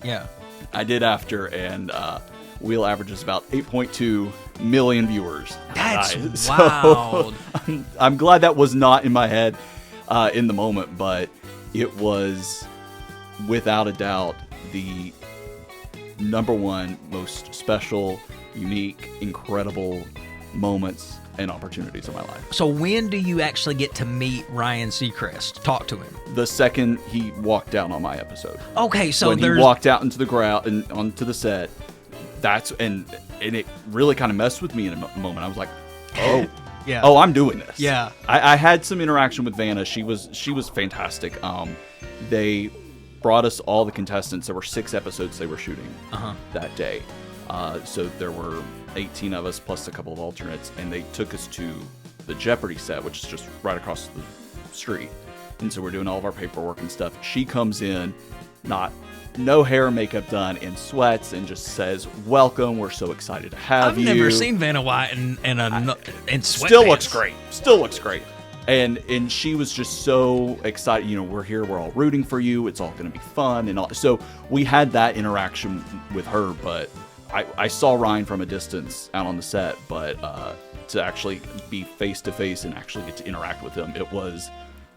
Yeah. I did after, and Wheel averages about 8.2 million viewers. That's So, wild. I'm glad that was not in my head in the moment, but it was without a doubt the #1 most special, unique, incredible moments and opportunities of my life. So when do you actually get to meet Ryan Seacrest? Talk to him. The second he walked down on my episode. Okay, so when he walked out into the ground and onto the set, and it really kind of messed with me in a moment. I was like, oh, yeah. Oh, I'm doing this. Yeah. I had some interaction with Vanna. She was fantastic. They brought us all the contestants. There were 6 episodes they were shooting that day. So there were 18 of us plus a couple of alternates, and they took us to the Jeopardy set, which is just right across the street. And so we're doing all of our paperwork and stuff. She comes in, no hair or makeup done, in sweats, and just says, "Welcome. We're so excited to have you." I've never seen Vanna White in sweatpants. Still looks great. Still looks great. And she was just so excited. You know, we're here. We're all rooting for you. It's all going to be fun and all. So we had that interaction with her, but I saw Ryan from a distance out on the set, but to actually be face to face and actually get to interact with him, it was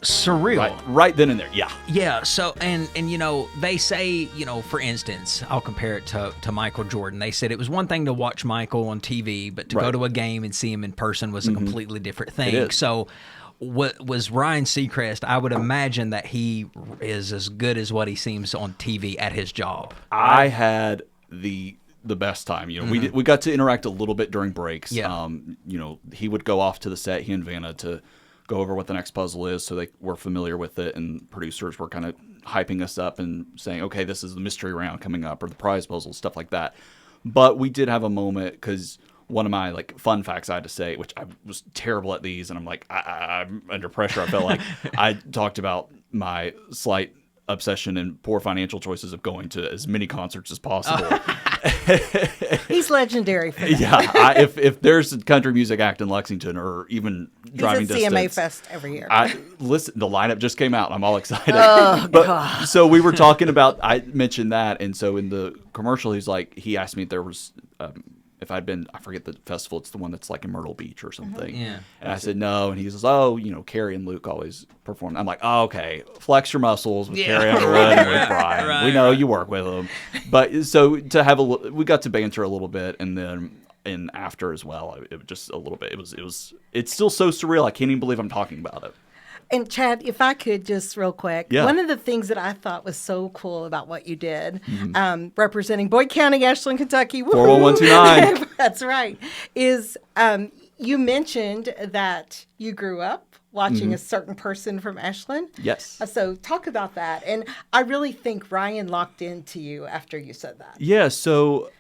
surreal. Right then and there. Yeah. Yeah. So, and you know, they say, you know, for instance, I'll compare it to Michael Jordan. They said it was one thing to watch Michael on TV, but to go to a game and see him in person was a completely different thing. It is. So what was Ryan Seacrest? I would imagine that he is as good as what he seems on TV at his job. I had the best time. You know, we got to interact a little bit during breaks. Yeah. You know, he would go off to the set, he and Vanna, to go over what the next puzzle is, so they were familiar with it, and producers were kind of hyping us up and saying, okay, this is the mystery round coming up, or the prize puzzle, stuff like that. But we did have a moment, because one of my fun facts I had to say, which I was terrible at these, and I'm like, I'm under pressure. I felt like I talked about my slight obsession and poor financial choices of going to as many concerts as possible. He's legendary for that. Yeah, if there's a country music act in Lexington, or even driving He's at CMA distance, Fest every year. Listen, the lineup just came out. I'm all excited. Oh, God. So we were talking about, I mentioned that, and so in the commercial, he asked me if there was, if I'd been, I forget the festival, it's the one that's like in Myrtle Beach or something. Yeah. And I said no, and he says, oh, you know, Carrie and Luke always perform. I'm like, oh, okay, flex your muscles with Carrie Underwood and with Brian. Right, we know you work with them. But so to have we got to banter a little bit, and then after as well, it was just a little bit. It's still so surreal. I can't even believe I'm talking about it. And Chad, if I could just real quick, one of the things that I thought was so cool about what you did, representing Boyd County, Ashland, Kentucky, 41129. That's right, is you mentioned that you grew up watching a certain person from Ashland. Yes. So talk about that. And I really think Ryan locked into you after you said that. Yeah, so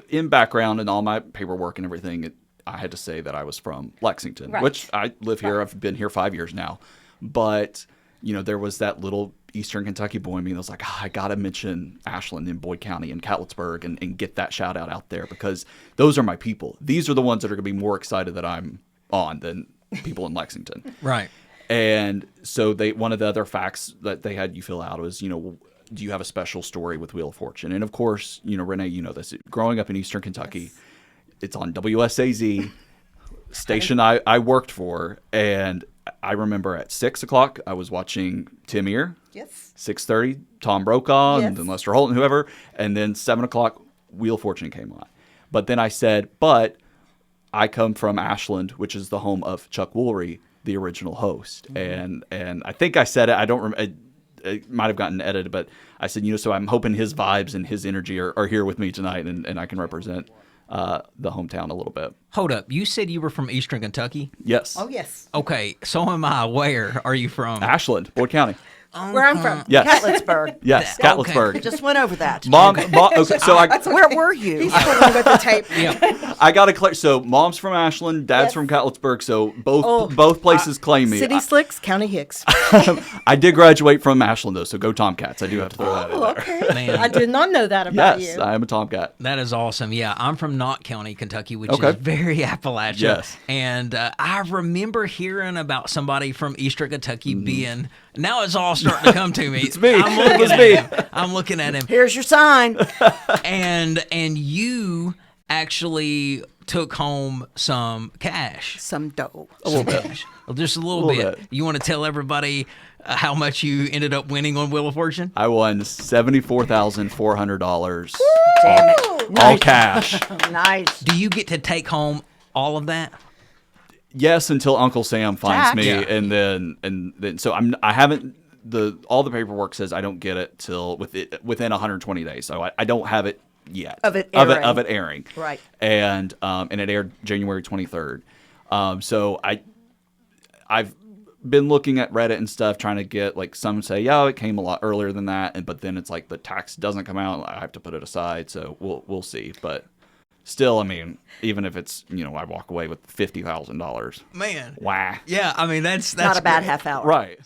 in background and all my paperwork and everything, I had to say that I was from Lexington, which I live here. I've been here 5 years now. But, you know, there was that little Eastern Kentucky boy in me that was like, I got to mention Ashland and Boyd County and Catlettsburg and get that shout out there, because those are my people. These are the ones that are going to be more excited that I'm on than people in Lexington. Right. And so one of the other facts that they had you fill out was, you know, do you have a special story with Wheel of Fortune? And of course, you know, Renee, you know this. Growing up in Eastern Kentucky, it's on WSAZ, station I worked for, and I remember at 6 o'clock I was watching Tim Ear. Yes. 6:30, Tom Brokaw, and then Lester Holt and whoever, and then 7 o'clock Wheel of Fortune came on. But then I said, but I come from Ashland, which is the home of Chuck Woolery, the original host, and I think I said it. I don't remember. It might have gotten edited, but I said, you know, so I'm hoping his vibes and his energy are here with me tonight, and I can represent the hometown a little bit. Hold up. You said you were from Eastern Kentucky? Yes. Oh, yes. Okay. So am I. Where are you from? Ashland, Boyd County. Where I'm from. Yes. Catlettsburg. Yes, Catlettsburg. I just went over that. Mom, okay, so Where were you? He's fiddling with the tape. Yeah. I got to clear. So mom's from Ashland, dad's from Catlettsburg. So both places claim me. City Slicks, County Hicks. I did graduate from Ashland though, so go Tomcats. I do have to throw that in there. Okay. Man. I did not know that about Yes, you. I am a Tomcat. That is awesome. Yeah, I'm from Knott County, Kentucky, which is very Appalachian. Yes. And I remember hearing about somebody from Eastern Kentucky being Now it's all starting to come to me. It's me. I'm looking at him. Here's your sign. And you actually took home some cash. Some dough. A little bit. Just a little bit. You want to tell everybody how much you ended up winning on Wheel of Fortune? I won $74,400. Damn it. All cash. Nice. Do you get to take home all of that? Yes, until Uncle Sam finds Jack. me, Yeah. and then so I haven't all the paperwork says I don't get it till within 120 days. So I don't have it yet Of it airing. Right. And it aired January 23rd. So I've been looking at Reddit and stuff, trying to get like some say, yeah, it came a lot earlier than that, but then it's like the tax doesn't come out, I have to put it aside. So we'll see, but. Still, I mean, even if it's, I walk away with $50,000. Man. Wow. Yeah, I mean, that's Not a bad great. half hour. Right.